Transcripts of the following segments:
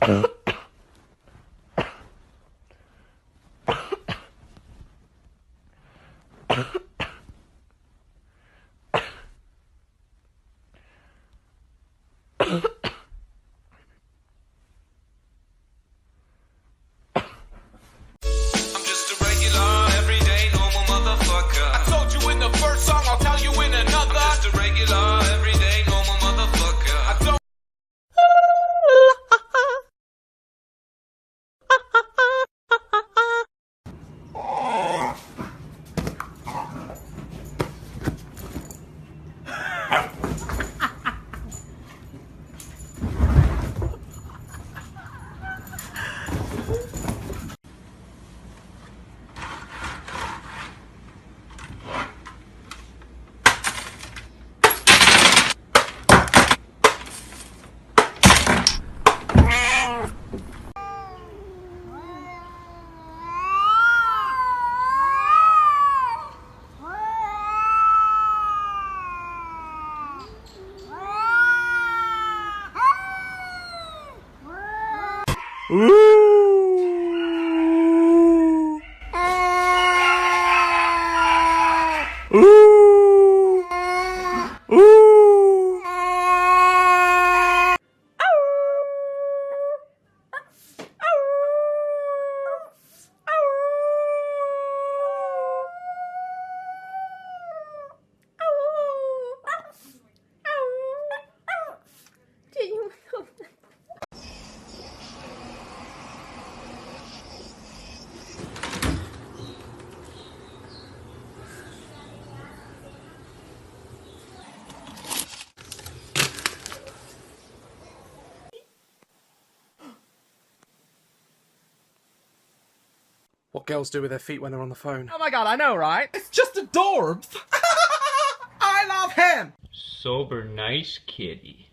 just a regular, everyday, normal motherfucker. I told you in the first song, I'll tell you in another. I'm just a regular, everyday, normal motherfucker. I don't. What girls do with their feet when they're on the phone. Oh my god, I know, right? It's just adorbs. I love him. Sober nice kitty.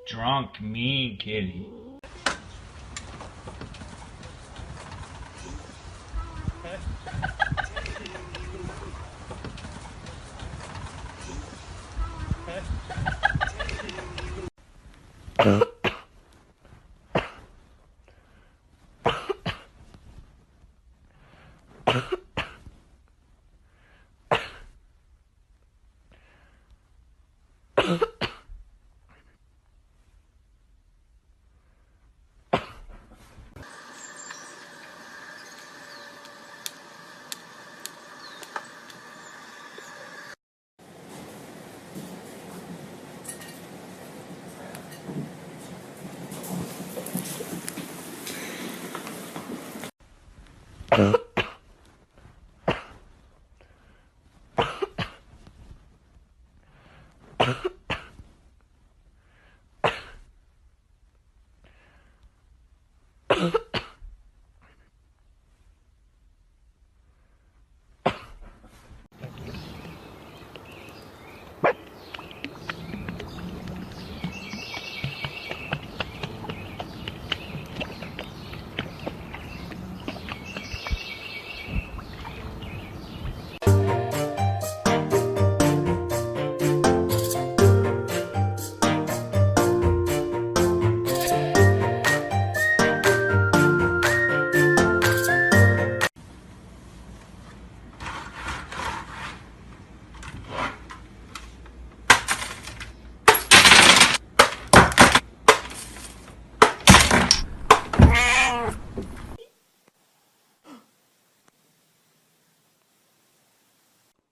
Drunk mean kitty.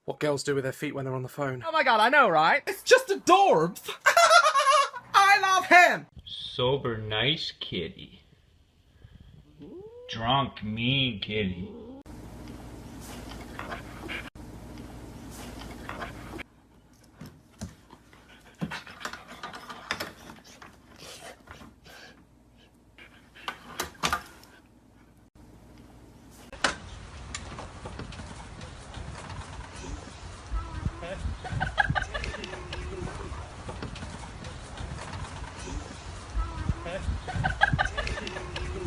What girls do with their feet when they're on the phone. Oh my god, I know, right? It's just adorbs. I love him. Sober nice kitty. Drunk mean kitty. Huh?